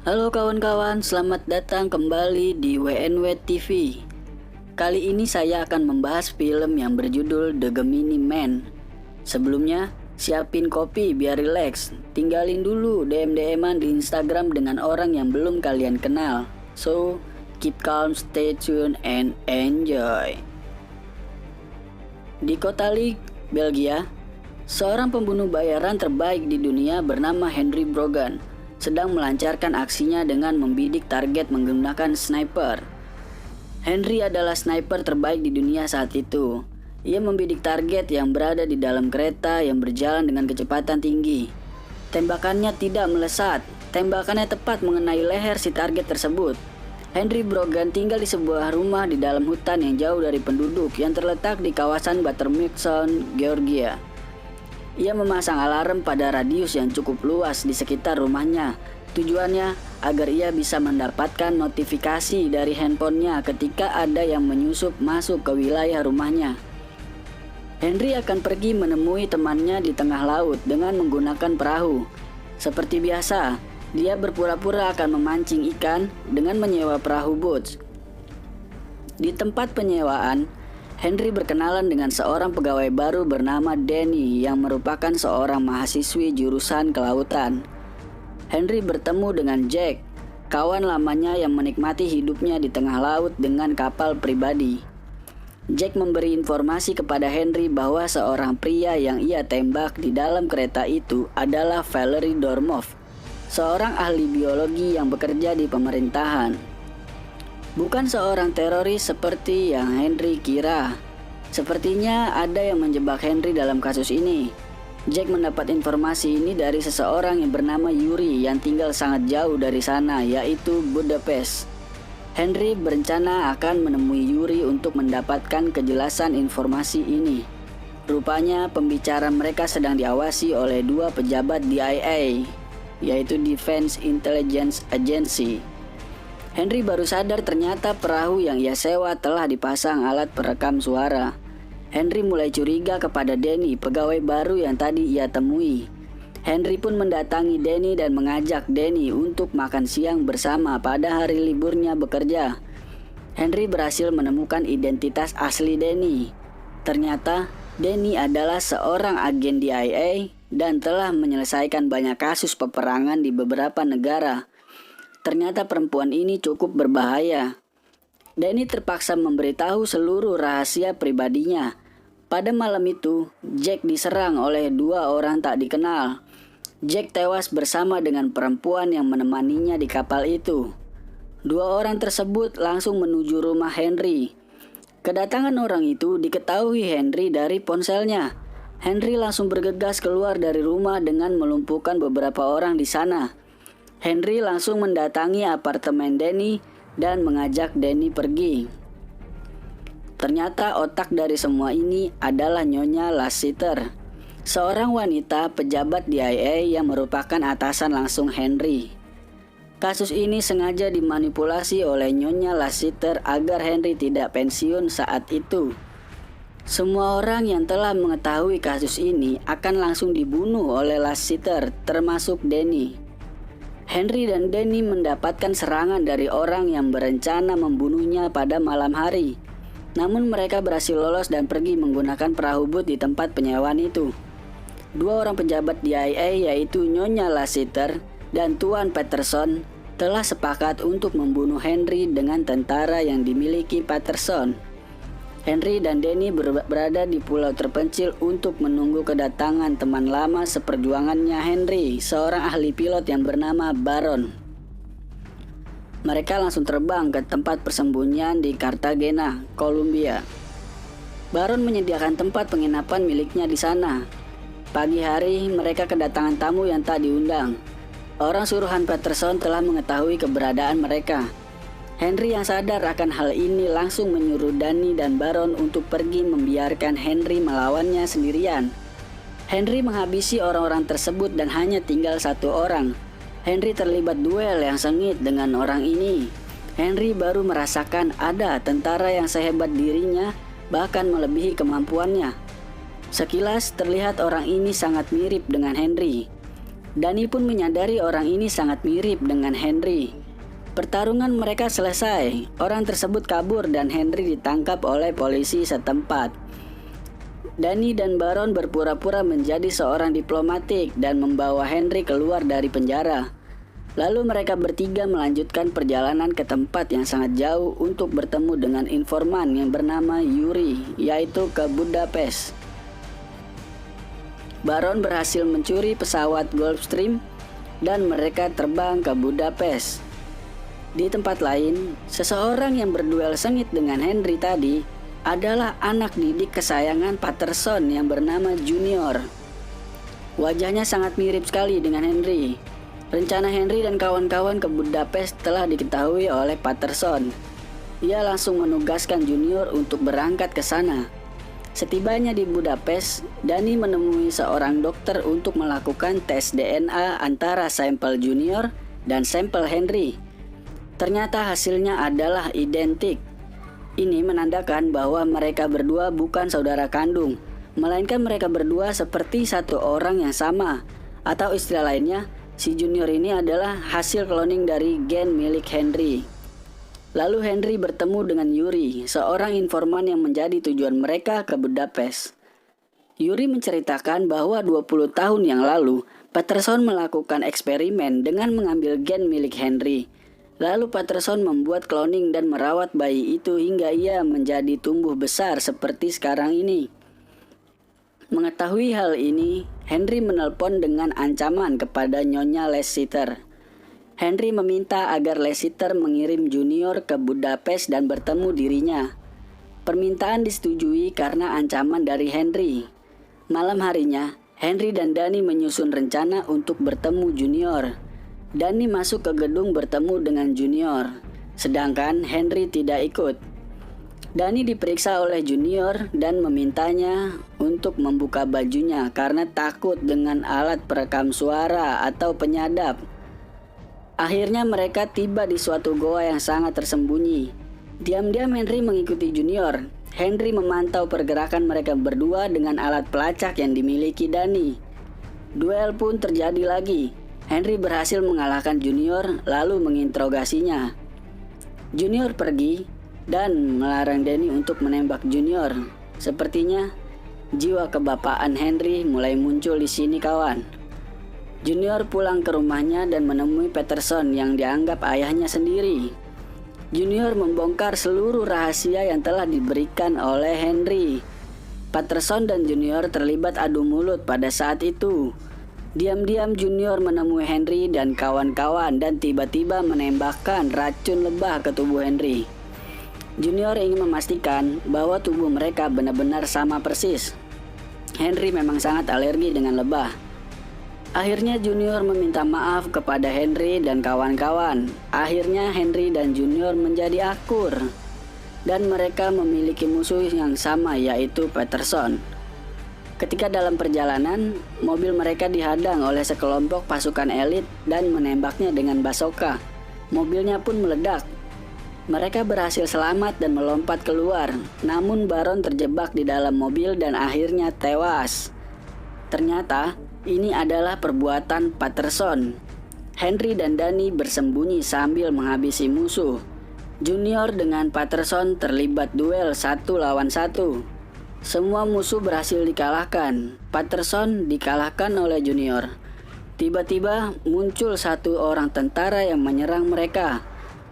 Halo kawan-kawan, selamat datang kembali di WNW TV. Kali ini saya akan membahas film yang berjudul The Gemini Man. Sebelumnya, siapin kopi biar rileks. Tinggalin dulu DM-an di Instagram dengan orang yang belum kalian kenal. So, keep calm, stay tuned, and enjoy. Di kota Leek, Belgia, seorang pembunuh bayaran terbaik di dunia bernama Henry Brogan sedang melancarkan aksinya dengan membidik target menggunakan sniper. Henry adalah sniper terbaik di dunia saat itu. Ia membidik target yang berada di dalam kereta yang berjalan dengan kecepatan tinggi. Tembakannya tidak melesat, tembakannya tepat mengenai leher si target tersebut. Henry Brogan tinggal di sebuah rumah di dalam hutan yang jauh dari penduduk yang terletak di kawasan Buttermilk Sound, Georgia. Ia memasang alarm pada radius yang cukup luas di sekitar rumahnya. Tujuannya agar ia bisa mendapatkan notifikasi dari handphonenya ketika ada yang menyusup masuk ke wilayah rumahnya. Henry akan pergi menemui temannya di tengah laut dengan menggunakan perahu. Seperti biasa, dia berpura-pura akan memancing ikan dengan menyewa perahu boat. Di tempat penyewaan, Henry berkenalan dengan seorang pegawai baru bernama Danny yang merupakan seorang mahasiswi jurusan kelautan. Henry bertemu dengan Jack, kawan lamanya yang menikmati hidupnya di tengah laut dengan kapal pribadi. Jack memberi informasi kepada Henry bahwa seorang pria yang ia tembak di dalam kereta itu adalah Valery Dormov, seorang ahli biologi yang bekerja di pemerintahan. Bukan seorang teroris seperti yang Henry kira. Sepertinya ada yang menjebak Henry dalam kasus ini. Jack mendapat informasi ini dari seseorang yang bernama Yuri yang tinggal sangat jauh dari sana, yaitu Budapest. Henry berencana akan menemui Yuri untuk mendapatkan kejelasan informasi ini. Rupanya pembicaraan mereka sedang diawasi oleh dua pejabat DIA, yaitu Defense Intelligence Agency. Henry baru sadar ternyata perahu yang ia sewa telah dipasang alat perekam suara. Henry mulai curiga kepada Danny, pegawai baru yang tadi ia temui. Henry pun mendatangi Danny dan mengajak Danny untuk makan siang bersama pada hari liburnya bekerja. Henry berhasil menemukan identitas asli Danny. Ternyata Danny adalah seorang agen DIA dan telah menyelesaikan banyak kasus peperangan di beberapa negara. Ternyata perempuan ini cukup berbahaya. Danny terpaksa memberitahu seluruh rahasia pribadinya. Pada malam itu, Jack diserang oleh dua orang tak dikenal. Jack tewas bersama dengan perempuan yang menemaninya di kapal itu. Dua orang tersebut langsung menuju rumah Henry. Kedatangan orang itu diketahui Henry dari ponselnya. Henry langsung bergegas keluar dari rumah dengan melumpuhkan beberapa orang di sana. Henry langsung mendatangi apartemen Danny dan mengajak Danny pergi. Ternyata otak dari semua ini adalah Nyonya Lassiter, seorang wanita pejabat DIA yang merupakan atasan langsung Henry. Kasus ini sengaja dimanipulasi oleh Nyonya Lassiter agar Henry tidak pensiun saat itu. Semua orang yang telah mengetahui kasus ini akan langsung dibunuh oleh Lassiter, termasuk Danny. Henry dan Danny mendapatkan serangan dari orang yang berencana membunuhnya pada malam hari. Namun mereka berhasil lolos dan pergi menggunakan perahu boat di tempat penyewaan itu. Dua orang pejabat DIA yaitu Nyonya Lassiter dan Tuan Patterson telah sepakat untuk membunuh Henry dengan tentara yang dimiliki Patterson. Henry dan Danny berada di pulau terpencil untuk menunggu kedatangan teman lama seperjuangannya Henry, seorang ahli pilot yang bernama Baron. Mereka langsung terbang ke tempat persembunyian di Cartagena, Colombia. Baron menyediakan tempat penginapan miliknya di sana. Pagi hari mereka kedatangan tamu yang tak diundang. Orang suruhan Patterson telah mengetahui keberadaan mereka. Henry yang sadar akan hal ini langsung menyuruh Danny dan Baron untuk pergi membiarkan Henry melawannya sendirian. Henry menghabisi orang-orang tersebut dan hanya tinggal satu orang. Henry terlibat duel yang sengit dengan orang ini. Henry baru merasakan ada tentara yang sehebat dirinya, bahkan melebihi kemampuannya. Sekilas terlihat orang ini sangat mirip dengan Henry. Danny pun menyadari orang ini sangat mirip dengan Henry. Pertarungan mereka selesai, orang tersebut kabur dan Henry ditangkap oleh polisi setempat. Danny dan Baron berpura-pura menjadi seorang diplomatik dan membawa Henry keluar dari penjara. Lalu mereka bertiga melanjutkan perjalanan ke tempat yang sangat jauh untuk bertemu dengan informan yang bernama Yuri, yaitu ke Budapest. Baron berhasil mencuri pesawat Gulfstream dan mereka terbang ke Budapest. Di tempat lain, seseorang yang berduel sengit dengan Henry tadi adalah anak didik kesayangan Patterson yang bernama Junior. Wajahnya sangat mirip sekali dengan Henry. Rencana Henry dan kawan-kawan ke Budapest telah diketahui oleh Patterson. Ia langsung menugaskan Junior untuk berangkat ke sana. Setibanya di Budapest, Danny menemui seorang dokter untuk melakukan tes DNA antara sampel Junior dan sampel Henry. Ternyata hasilnya adalah identik. Ini menandakan bahwa mereka berdua bukan saudara kandung, melainkan mereka berdua seperti satu orang yang sama. Atau istilah lainnya, si Junior ini adalah hasil cloning dari gen milik Henry. Lalu Henry bertemu dengan Yuri, seorang informan yang menjadi tujuan mereka ke Budapest. Yuri menceritakan bahwa 20 tahun yang lalu, Patterson melakukan eksperimen dengan mengambil gen milik Henry. Lalu Patterson membuat cloning dan merawat bayi itu hingga ia menjadi tumbuh besar seperti sekarang ini. Mengetahui hal ini, Henry menelpon dengan ancaman kepada Nyonya Lassiter. Henry meminta agar Lassiter mengirim Junior ke Budapest dan bertemu dirinya. Permintaan disetujui karena ancaman dari Henry. Malam harinya, Henry dan Danny menyusun rencana untuk bertemu Junior. Danny masuk ke gedung bertemu dengan Junior, sedangkan Henry tidak ikut. Danny diperiksa oleh Junior dan memintanya untuk membuka bajunya karena takut dengan alat perekam suara atau penyadap. Akhirnya mereka tiba di suatu goa yang sangat tersembunyi. Diam-diam Henry mengikuti Junior. Henry memantau pergerakan mereka berdua dengan alat pelacak yang dimiliki Danny. Duel pun terjadi lagi. Henry berhasil mengalahkan Junior lalu menginterogasinya. Junior pergi dan melarang Danny untuk menembak Junior. Sepertinya jiwa kebapaan Henry mulai muncul di sini, kawan. Junior pulang ke rumahnya dan menemui Patterson yang dianggap ayahnya sendiri. Junior membongkar seluruh rahasia yang telah diberikan oleh Henry. Patterson dan Junior terlibat adu mulut pada saat itu. Diam-diam Junior menemui Henry dan kawan-kawan dan tiba-tiba menembakkan racun lebah ke tubuh Henry. Junior ingin memastikan bahwa tubuh mereka benar-benar sama persis. Henry memang sangat alergi dengan lebah. Akhirnya Junior meminta maaf kepada Henry dan kawan-kawan. Akhirnya Henry dan Junior menjadi akur. Dan mereka memiliki musuh yang sama, yaitu Patterson. Ketika dalam perjalanan, mobil mereka dihadang oleh sekelompok pasukan elit dan menembaknya dengan basoka. Mobilnya pun meledak. Mereka berhasil selamat dan melompat keluar, namun Baron terjebak di dalam mobil dan akhirnya tewas. Ternyata, ini adalah perbuatan Patterson. Henry dan Danny bersembunyi sambil menghabisi musuh. Junior dengan Patterson terlibat duel 1 lawan 1. Semua musuh berhasil dikalahkan. Patterson dikalahkan oleh Junior. Tiba-tiba muncul satu orang tentara yang menyerang mereka.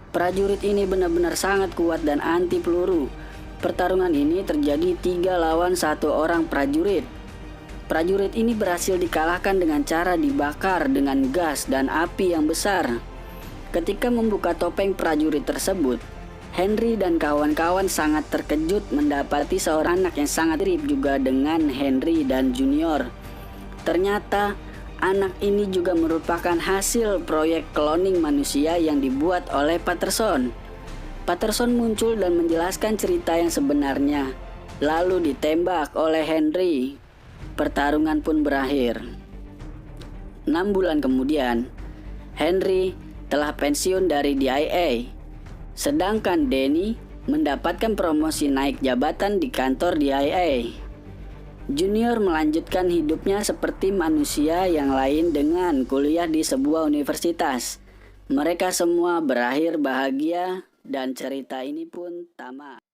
Prajurit ini benar-benar sangat kuat dan anti peluru. Pertarungan ini terjadi 3 lawan 1 orang prajurit. Prajurit ini berhasil dikalahkan dengan cara dibakar dengan gas dan api yang besar. Ketika membuka topeng prajurit tersebut, Henry dan kawan-kawan sangat terkejut mendapati seorang anak yang sangat mirip juga dengan Henry dan Junior. Ternyata anak ini juga merupakan hasil proyek cloning manusia yang dibuat oleh Patterson. Patterson muncul dan menjelaskan cerita yang sebenarnya, lalu ditembak oleh Henry. Pertarungan pun berakhir. 6 bulan kemudian, Henry telah pensiun dari DIA. Sedangkan Danny mendapatkan promosi naik jabatan di kantor DIA. Junior melanjutkan hidupnya seperti manusia yang lain dengan kuliah di sebuah universitas. Mereka semua berakhir bahagia dan cerita ini pun tamat.